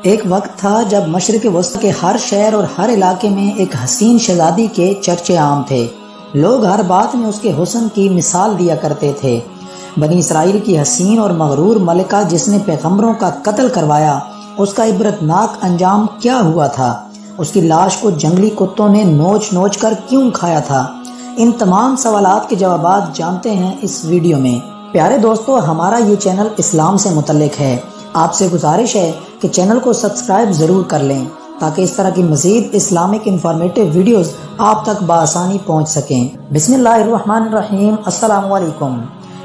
ایک وقت تھا جب مشرق وسطی کے ہر شہر اور ہر علاقے میں ایک حسین شہزادی کے چرچے عام تھے۔ لوگ ہر بات میں اس کے حسن کی مثال دیا کرتے تھے۔ بنی اسرائیل کی حسین اور مغرور ملکہ جس نے پیغمبروں کا قتل کروایا، اس کا عبرتناک انجام کیا ہوا تھا؟ اس کی لاش کو جنگلی کتوں نے نوچ نوچ کر کیوں کھایا تھا؟ ان تمام سوالات کے جوابات جانتے ہیں اس ویڈیو میں۔ پیارے دوستو، ہمارا یہ چینل اسلام سے متعلق ہے۔ آپ سے گزارش ہے کہ چینل کو سبسکرائب ضرور کر لیں تاکہ اس طرح کی مزید اسلامک انفارمیٹیو ویڈیوز آپ تک بآسانی پہنچ سکیں۔ بسم اللہ الرحمن الرحیم۔ السلام علیکم۔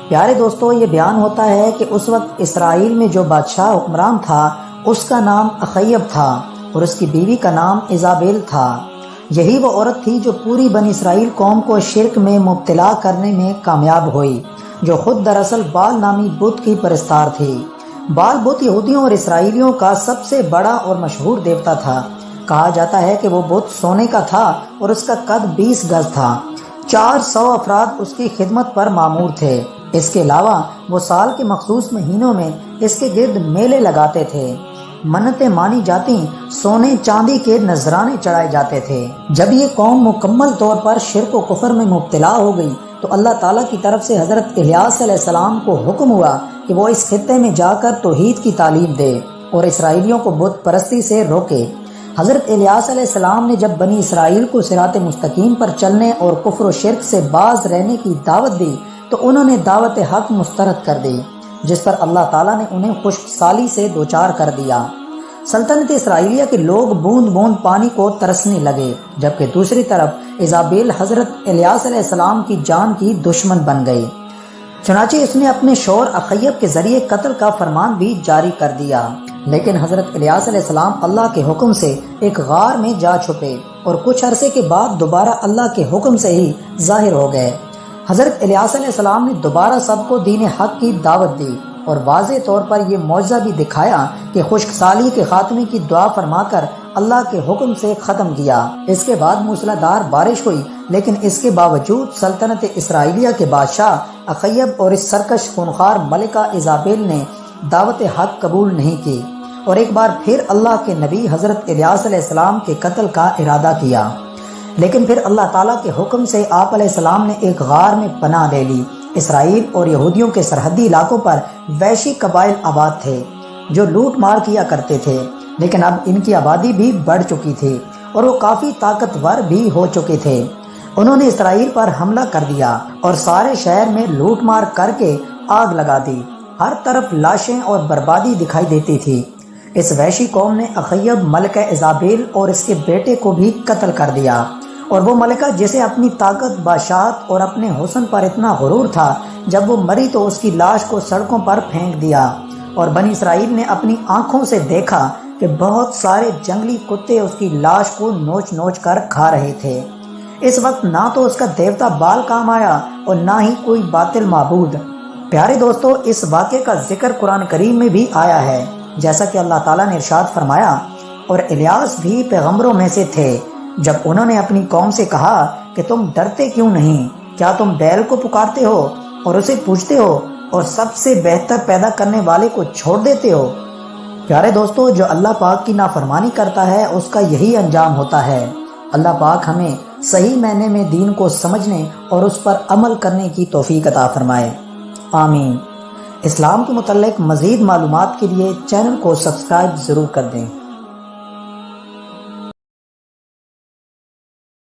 پیارے دوستو، یہ بیان ہوتا ہے کہ اس وقت اسرائیل میں جو بادشاہ حکمران تھا اس کا نام اخیب تھا اور اس کی بیوی کا نام ایزابیل تھا۔ یہی وہ عورت تھی جو پوری بنی اسرائیل قوم کو شرک میں مبتلا کرنے میں کامیاب ہوئی، جو خود دراصل بال نامی بت کی پرستار تھی۔ بال بت یہودیوں اور اسرائیلیوں کا سب سے بڑا اور مشہور دیوتا تھا۔ کہا جاتا ہے کہ وہ بت سونے کا تھا اور اس کا قد 20 گز تھا۔ 400 افراد اس کی خدمت پر مامور تھے۔ اس کے علاوہ وہ سال کے مخصوص مہینوں میں اس کے گرد میلے لگاتے تھے، منتیں مانی جاتی، سونے چاندی کے نذرانے چڑھائے جاتے تھے۔ جب یہ قوم مکمل طور پر شرک و کفر میں مبتلا ہو گئی تو اللہ تعالیٰ کی طرف سے حضرت الیاس علیہ السلام کو حکم ہوا کہ وہ اس خطے میں جا کر توحید کی تعلیم دے اور اسرائیلیوں کو بت پرستی سے روکے۔ حضرت الیاس علیہ السلام نے جب بنی اسرائیل کو صراط مستقیم پر چلنے اور کفر و شرک سے باز رہنے کی دعوت دی تو انہوں نے دعوت حق مسترد کر دی، جس پر اللہ تعالیٰ نے انہیں خشک سالی سے دوچار کر دیا۔ سلطنت اسرائیلیہ کے لوگ بوند بوند پانی کو ترسنے لگے، جبکہ دوسری طرف ایزابیل حضرت الیاس علیہ السلام کی جان کی دشمن بن گئی۔ چنانچہ اس نے اپنے شوہر اخیب کے ذریعے قتل کا فرمان بھی جاری کر دیا، لیکن حضرت الیاس علیہ السلام اللہ کے حکم سے ایک غار میں جا چھپے اور کچھ عرصے کے بعد دوبارہ اللہ کے حکم سے ہی ظاہر ہو گئے۔ حضرت الیاس علیہ السلام نے دوبارہ سب کو دین حق کی دعوت دی اور واضح طور پر یہ معجزہ بھی دکھایا کہ خشک سالی کے خاتمے کی دعا فرما کر اللہ کے حکم سے ختم کیا۔ اس کے بعد موسلادھار بارش ہوئی، لیکن اس کے باوجود سلطنت اسرائیلیہ کے بادشاہ اخیب اور اس سرکش خونخوار ملکہ ایزابیل نے دعوت حق قبول نہیں کی اور ایک بار پھر اللہ کے نبی حضرت الیاس علیہ السلام کے قتل کا ارادہ کیا۔ لیکن پھر اللہ تعالیٰ کے حکم سے آپ علیہ السلام نے ایک غار میں پناہ لے لی۔ اسرائیل اور یہودیوں کے سرحدی علاقوں پر وحشی قبائل آباد تھے جو لوٹ مار کیا کرتے تھے، لیکن اب ان کی آبادی بھی بڑھ چکی تھی اور وہ کافی طاقتور بھی ہو چکے تھے۔ انہوں نے اسرائیل پر حملہ کر دیا اور سارے شہر میں لوٹ مار کر کے آگ لگا دی۔ ہر طرف لاشیں اور بربادی دکھائی دیتی تھی۔ اس وحشی قوم نے اخیب ملکہ ایزابیل اور اس کے بیٹے کو بھی قتل کر دیا، اور وہ ملکہ جسے اپنی طاقت، بادشاہت اور اپنے حسن پر اتنا غرور تھا، جب وہ مری تو اس کی لاش کو سڑکوں پر پھینک دیا اور بنی اسرائیل نے اپنی آنکھوں سے دیکھا کہ بہت سارے جنگلی کتے اس کی لاش کو نوچ نوچ کر کھا رہے تھے۔ اس وقت نہ تو اس کا دیوتا بال کام آیا اور نہ ہی کوئی باطل معبود۔ پیارے دوستو، اس واقعے کا ذکر قرآن کریم میں بھی آیا ہے، جیسا کہ اللہ تعالیٰ نے ارشاد فرمایا، اور الیاس بھی پیغمبروں میں سے تھے جب انہوں نے اپنی قوم سے کہا کہ تم ڈرتے کیوں نہیں؟ کیا تم بیل کو پکارتے ہو اور اسے پوجتے ہو اور سب سے بہتر پیدا کرنے والے کو چھوڑ دیتے ہو؟ پیارے دوستو، جو اللہ پاک کی نافرمانی کرتا ہے اس کا یہی انجام ہوتا ہے۔ اللہ پاک ہمیں صحیح معنی میں دین کو سمجھنے اور اس پر عمل کرنے کی توفیق عطا فرمائے، آمین۔ اسلام کے متعلق مزید معلومات کے لیے چینل کو سبسکرائب ضرور کر دیں۔